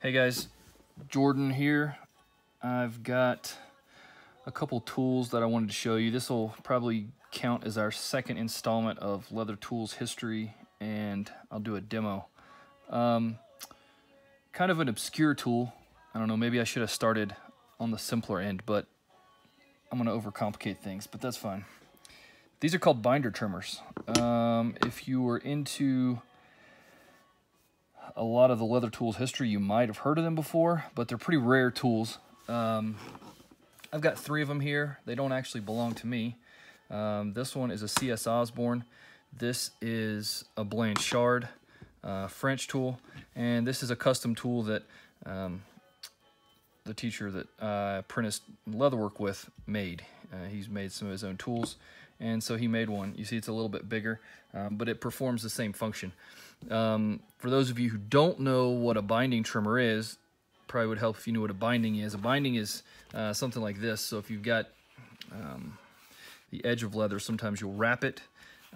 Hey guys, Jordan here. I've got a couple tools that I wanted to show you. This will probably count as our second installment of Leather Tools history, and I'll do a demo. Kind of an obscure tool. I don't know, maybe I should have started on the simpler end, but I'm gonna overcomplicate things, but that's fine. These are called binder trimmers. If you were into a lot of the Leather Tools history, you might have heard of them before, but they're pretty rare tools. I've got 3 of them here. They don't actually belong to me. This one is a C.S. Osborne. This is a Blanchard French tool, and this is a custom tool that the teacher that I apprenticed leatherwork with made. He's made some of his own tools, and so he made one. You see it's a little bit bigger, but it performs the same function. For those of you who don't know what a binding trimmer is, probably would help if you knew what a binding is. A binding is something like this. So if you've got the edge of leather, sometimes you'll wrap it.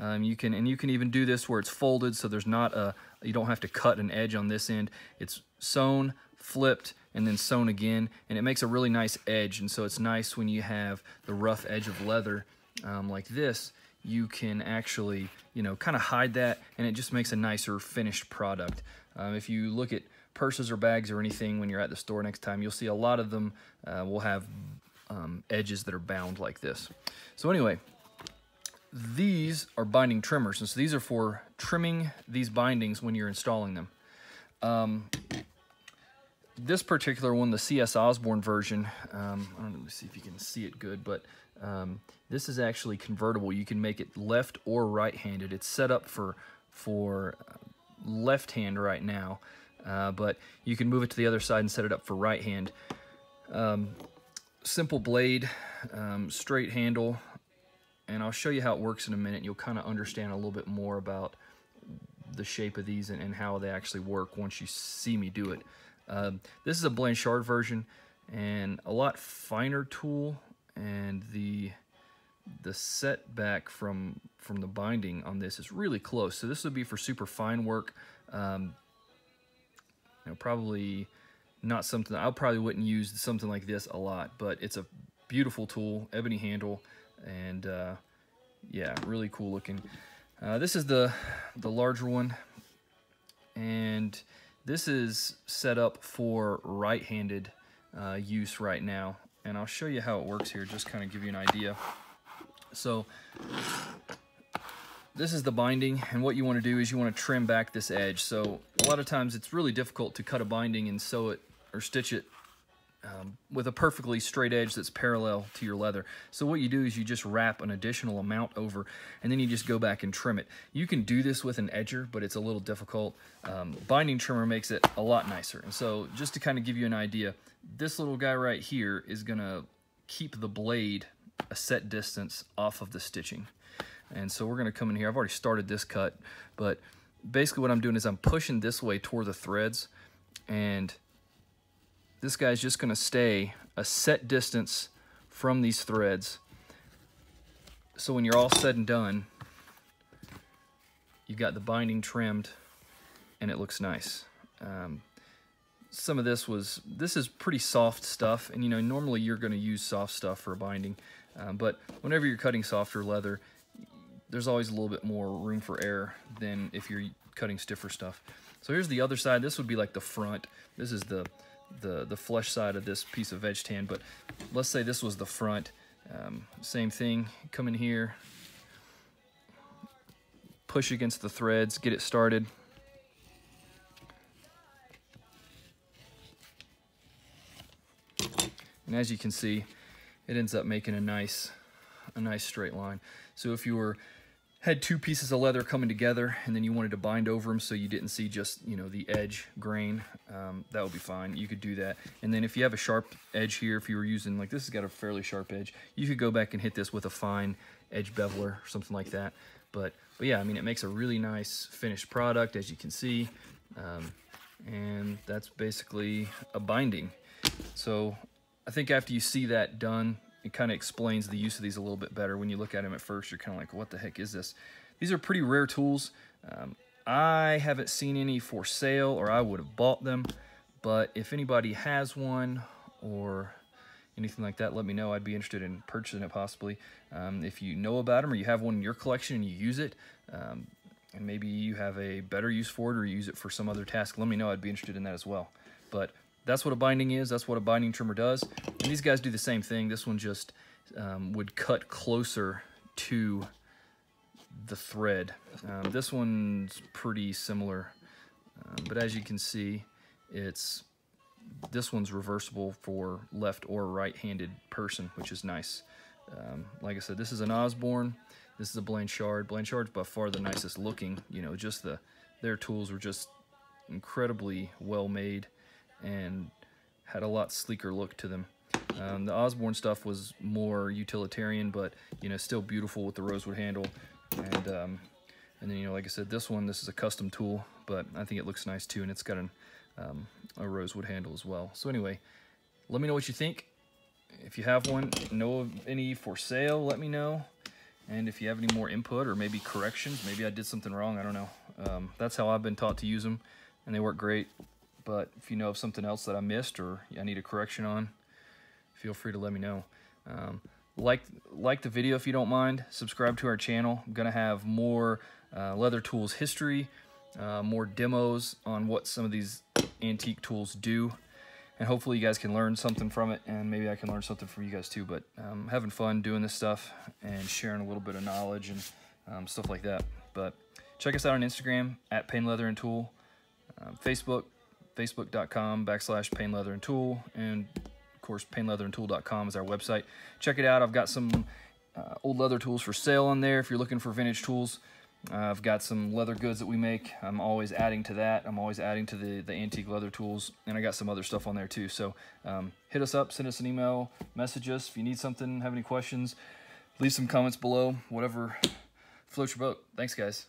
You can even do this where it's folded, so there's not you don't have to cut an edge on this end. It's sewn, flipped, and then sewn again, and it makes a really nice edge. And so it's nice when you have the rough edge of leather like this. You can actually, kind of hide that, and it just makes a nicer finished product. If you look at purses or bags or anything when you're at the store next time, you'll see a lot of them will have edges that are bound like this. So anyway, these are binding trimmers, and so these are for trimming these bindings when you're installing them. This particular one, the C.S. Osborne version, I don't know, let me see if you can see it good, but this is actually convertible. You can make it left or right-handed. It's set up for left hand right now, but you can move it to the other side and set it up for right hand. Simple blade, straight handle, and I'll show you how it works in a minute. You'll kind of understand a little bit more about the shape of these and how they actually work once you see me do it. This is a Blanchard version and a lot finer tool, and the setback from the binding on this is really close. So this would be for super fine work. Probably not something I probably wouldn't use something like this a lot, but it's a beautiful tool, ebony handle, and yeah, really cool looking. This is the larger one, and this is set up for right-handed use right now, and I'll show you how it works here, just kind of give you an idea. So this is the binding, and what you want to do is you want to trim back this edge. So a lot of times it's really difficult to cut a binding and sew it or stitch it with a perfectly straight edge that's parallel to your leather. So what you do is you just wrap an additional amount over, and then you just go back and trim it. You can do this with an edger, but it's a little difficult. Binding trimmer makes it a lot nicer. And so just to kind of give you an idea, this little guy right here is gonna keep the blade a set distance off of the stitching. And so we're gonna come in here. I've already started this cut, but basically what I'm doing is I'm pushing this way toward the threads, and this guy's just going to stay a set distance from these threads. So when you're all said and done, you've got the binding trimmed, and it looks nice. Some of this is pretty soft stuff, and normally you're going to use soft stuff for a binding, but whenever you're cutting softer leather, there's always a little bit more room for error than if you're cutting stiffer stuff. So here's the other side. This would be like the front. This is the flesh side of this piece of edge tan, but let's say this was the front. Same thing, come in here, push against the threads, get it started. And as you can see, it ends up making a nice straight line. So if you had 2 pieces of leather coming together and then you wanted to bind over them so you didn't see just the edge grain, that would be fine. You could do that. And then if you have a sharp edge here, if you were using, like, this has got a fairly sharp edge, you could go back and hit this with a fine edge beveler or something like that. But yeah, I mean, it makes a really nice finished product, as you can see, and that's basically a binding. So I think after you see that done, it kind of explains the use of these a little bit better. When you look at them at first, you're kind of like, what the heck is this? These are pretty rare tools. I haven't seen any for sale, or I would have bought them, But if anybody has one or anything like that, let me know. I'd be interested in purchasing it possibly. If you know about them or you have one in your collection and you use it, and maybe you have a better use for it or you use it for some other task, let me know. I'd be interested in that as well. But that's what a binding is. That's what a binding trimmer does. And these guys do the same thing. This one just would cut closer to the thread. This one's pretty similar, but as you can see, this one's reversible for left or right-handed person, which is nice. Like I said, this is an Osborne. This is a Blanchard. Blanchard's by far the nicest looking. You know, just their tools were just incredibly well made and had a lot sleeker look to them. The Osborne stuff was more utilitarian, but you know, still beautiful with the rosewood handle. And then, you know, like I said, this is a custom tool, but I think it looks nice too, and it's got a rosewood handle as well. So anyway, let me know what you think. If you have one, know of any for sale, let me know. And if you have any more input or maybe corrections, maybe I did something wrong, I don't know. That's how I've been taught to use them, and they work great. But if you know of something else that I missed or I need a correction on, feel free to let me know. Like the video if you don't mind. Subscribe to our channel. I'm going to have more leather tools history, more demos on what some of these antique tools do. And hopefully you guys can learn something from it, and maybe I can learn something from you guys too. But I'm having fun doing this stuff and sharing a little bit of knowledge and stuff like that. But check us out on Instagram at Pain Leather and Tool, Facebook, facebook.com/painleatherandtool, and of course painleatherandtool.com is our website. Check it out. I've got some old leather tools for sale on there if you're looking for vintage tools. I've got some leather goods that we make. I'm always adding to that. I'm always adding to the antique leather tools, and I got some other stuff on there too. So hit us up, send us an email, message us if you need something, have any questions, leave some comments below, whatever floats your boat. Thanks, guys.